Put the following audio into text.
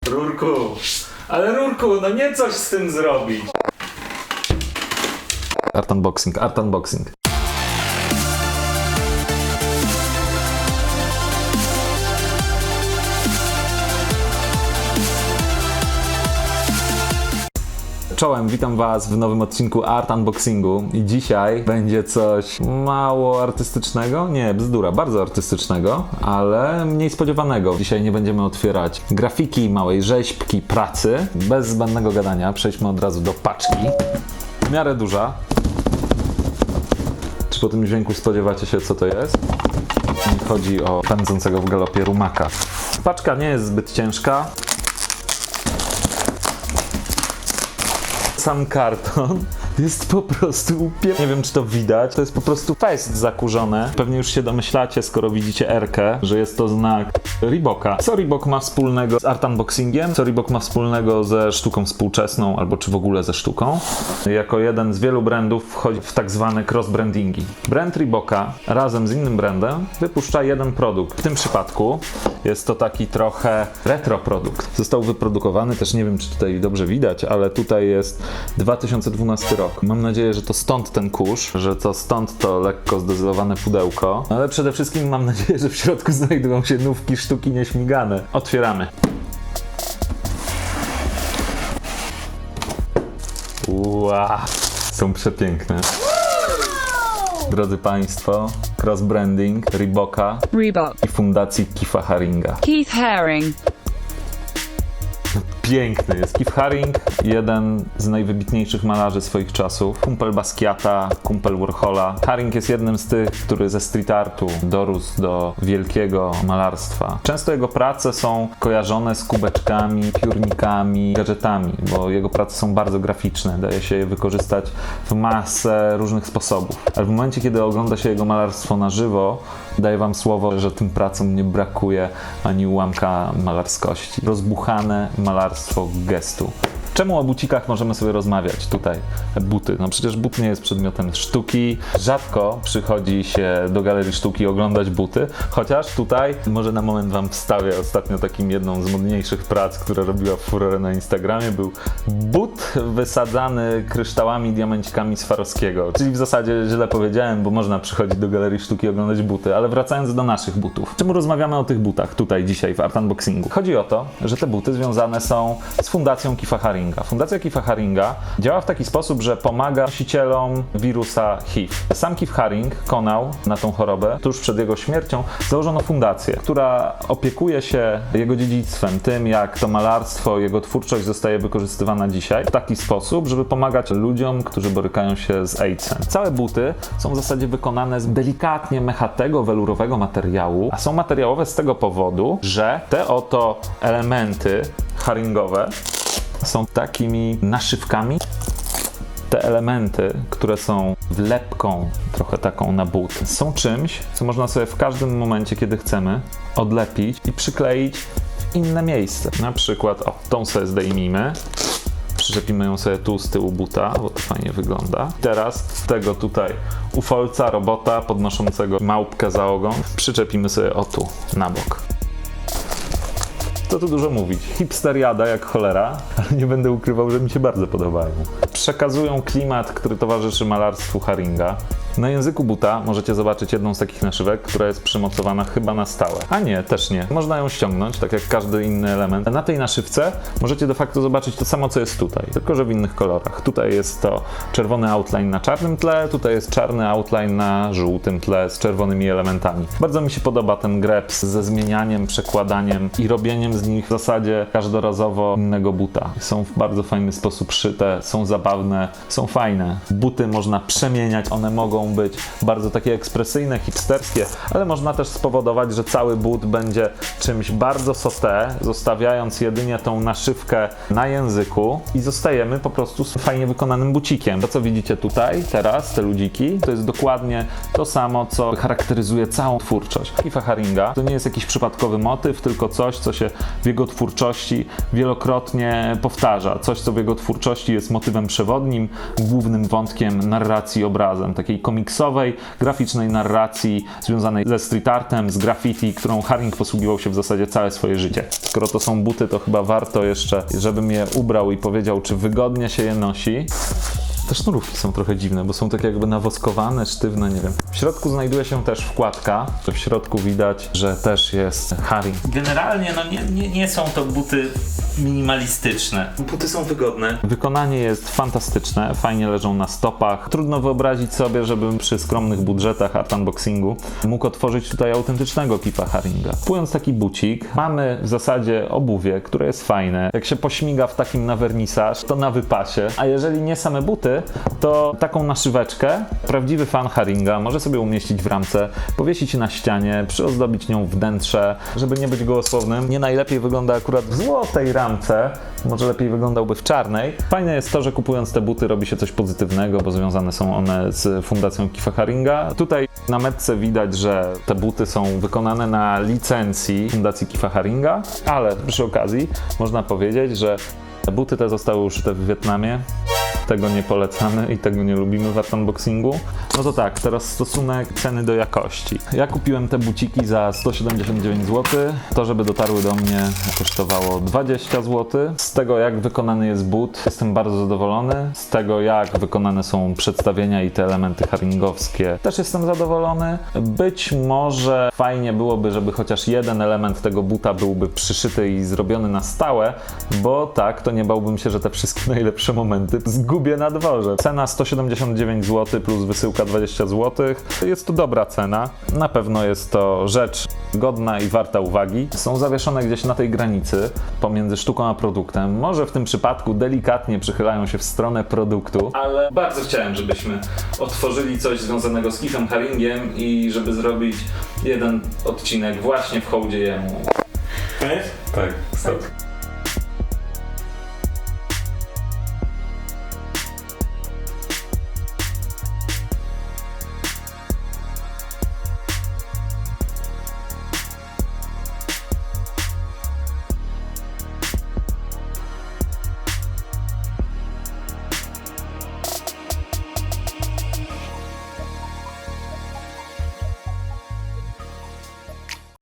Rurku, ale Rurku, no nie coś z tym zrobić. Art unboxing, art unboxing. Czołem, witam Was w nowym odcinku Art Unboxingu i dzisiaj będzie coś mało artystycznego, nie, bzdura, bardzo artystycznego, ale mniej spodziewanego. Dzisiaj nie będziemy otwierać grafiki, małej rzeźbki, pracy, bez zbędnego gadania. Przejdźmy od razu do paczki. W miarę duża. Czy po tym dźwięku spodziewacie się, co to jest? Chodzi o pędzącego w galopie rumaka. Paczka nie jest zbyt ciężka. Sam karton jest po prostu nie wiem, czy to widać, to jest po prostu fest zakurzone. Pewnie już się domyślacie, skoro widzicie R-kę, że jest to znak Reeboka. Co Reebok ma wspólnego z art unboxingiem? Co Reebok ma wspólnego ze sztuką współczesną, albo czy w ogóle ze sztuką? Jako jeden z wielu brandów wchodzi w tak zwane cross-brandingi. Brand Reeboka razem z innym brandem wypuszcza jeden produkt. W tym przypadku jest to taki trochę retro produkt. Został wyprodukowany, też nie wiem, czy tutaj dobrze widać, ale tutaj jest 2012 rok. Mam nadzieję, że to stąd ten kurz, że to stąd to lekko zdecydowane pudełko, ale przede wszystkim mam nadzieję, że w środku znajdują się nówki sztuki nieśmigane. Otwieramy. Wow, są przepiękne. Drodzy Państwo, cross-branding Reeboka i Fundacji Keitha Haringa. Keith Haring. Piękny jest. Keith Haring, jeden z najwybitniejszych malarzy swoich czasów. Kumpel Basquiata, kumpel Warhola. Haring jest jednym z tych, który ze street artu dorósł do wielkiego malarstwa. Często jego prace są kojarzone z kubeczkami, piórnikami, gadżetami, bo jego prace są bardzo graficzne. Daje się je wykorzystać w masę różnych sposobów. Ale w momencie, kiedy ogląda się jego malarstwo na żywo, daję Wam słowo, że tym pracom nie brakuje ani ułamka malarskości. Rozbuchane malarstwo gestu. Czemu o bucikach możemy sobie rozmawiać tutaj? Buty. No przecież but nie jest przedmiotem sztuki. Rzadko przychodzi się do galerii sztuki oglądać buty, chociaż tutaj może na moment Wam wstawię ostatnio takim jedną z modniejszych prac, która robiła furorę na Instagramie, był but wysadzany kryształami, diamencikami Swarowskiego. Czyli w zasadzie źle powiedziałem, bo można przychodzić do galerii sztuki i oglądać buty, ale wracając do naszych butów. Czemu rozmawiamy o tych butach tutaj dzisiaj w Art Unboxingu? Chodzi o to, że te buty związane są z Fundacją Keitha Haringa. Fundacja Keitha Haringa działa w taki sposób, że pomaga nosicielom wirusa HIV. Sam Keith Haring konał na tą chorobę. Tuż przed jego śmiercią założono fundację, która opiekuje się jego dziedzictwem, tym jak to malarstwo, jego twórczość zostaje wykorzystywana dzisiaj w taki sposób, żeby pomagać ludziom, którzy borykają się z AIDS-em. Całe buty są w zasadzie wykonane z delikatnie mechatego, welurowego materiału, a są materiałowe z tego powodu, że te oto elementy haringowe są takimi naszywkami. Te elementy, które są wlepką, trochę taką na but, są czymś, co można sobie w każdym momencie, kiedy chcemy, odlepić i przykleić w inne miejsce. Na przykład, tą sobie zdejmijmy, przyczepimy ją sobie tu z tyłu buta, bo to fajnie wygląda. Teraz tego tutaj ufolca, robota podnoszącego małpkę za ogon przyczepimy sobie tu, na bok. Co tu dużo mówić. Hipsteriada jak cholera, ale nie będę ukrywał, że mi się bardzo podobają. Przekazują klimat, który towarzyszy malarstwu Haringa. Na języku buta możecie zobaczyć jedną z takich naszywek, która jest przymocowana chyba na stałe. A nie, też nie. Można ją ściągnąć, tak jak każdy inny element. Na tej naszywce możecie de facto zobaczyć to samo, co jest tutaj, tylko że w innych kolorach. Tutaj jest to czerwony outline na czarnym tle, tutaj jest czarny outline na żółtym tle z czerwonymi elementami. Bardzo mi się podoba ten greps ze zmienianiem, przekładaniem i robieniem z nich w zasadzie każdorazowo innego buta. Są w bardzo fajny sposób szyte, są zabawne, są fajne. Buty można przemieniać, one mogą być bardzo takie ekspresyjne, hipsterskie, ale można też spowodować, że cały but będzie czymś bardzo sauté, zostawiając jedynie tą naszywkę na języku i zostajemy po prostu z fajnie wykonanym bucikiem. To, co widzicie tutaj teraz, te ludziki, to jest dokładnie to samo, co charakteryzuje całą twórczość Keitha Haringa. To nie jest jakiś przypadkowy motyw, tylko coś, co się w jego twórczości wielokrotnie powtarza. Coś, co w jego twórczości jest motywem przewodnim, głównym wątkiem narracji obrazem, takiej komiksowej, graficznej narracji związanej ze street artem, z graffiti, którą Haring posługiwał się w zasadzie całe swoje życie. Skoro to są buty, to chyba warto jeszcze, żebym je ubrał i powiedział, czy wygodnie się je nosi. Te sznurówki są trochę dziwne, bo są tak jakby nawoskowane, sztywne, nie wiem. W środku znajduje się też wkładka, to w środku widać, że też jest Haring. Generalnie no nie są to buty minimalistyczne. Buty są wygodne. Wykonanie jest fantastyczne, fajnie leżą na stopach. Trudno wyobrazić sobie, żebym przy skromnych budżetach art unboxingu mógł otworzyć tutaj autentycznego Keefa Haringa. Kupując taki bucik, mamy w zasadzie obuwie, które jest fajne. Jak się pośmiga w takim na wernisaż, to na wypasie. A jeżeli nie same buty, to taką naszyweczkę prawdziwy fan Haringa może sobie umieścić w ramce, powiesić na ścianie, przyozdobić nią wnętrze, żeby nie być gołosłownym. Nie najlepiej wygląda akurat w złotej ramce, może lepiej wyglądałby w czarnej. Fajne jest to, że kupując te buty robi się coś pozytywnego, bo związane są one z fundacją Keefa Haringa. Tutaj na metce widać, że te buty są wykonane na licencji fundacji Keefa Haringa, ale przy okazji można powiedzieć, że buty te zostały uszyte w Wietnamie. Tego nie polecamy i tego nie lubimy w art unboxingu. No to tak, teraz stosunek ceny do jakości. Ja kupiłem te buciki za 179 zł. To, żeby dotarły do mnie, kosztowało 20 zł. Z tego, jak wykonany jest but, jestem bardzo zadowolony. Z tego, jak wykonane są przedstawienia i te elementy haringowskie, też jestem zadowolony. Być może fajnie byłoby, żeby chociaż jeden element tego buta byłby przyszyty i zrobiony na stałe, bo tak, to nie bałbym się, że te wszystkie najlepsze momenty zgubię na dworze. Cena 179 zł plus wysyłka 20 zł. Jest to dobra cena. Na pewno jest to rzecz godna i warta uwagi. Są zawieszone gdzieś na tej granicy pomiędzy sztuką a produktem. Może w tym przypadku delikatnie przychylają się w stronę produktu, ale bardzo chciałem, żebyśmy otworzyli coś związanego z Keefem Haringiem i żeby zrobić jeden odcinek właśnie w hołdzie jemu. Koniec? Tak, stop.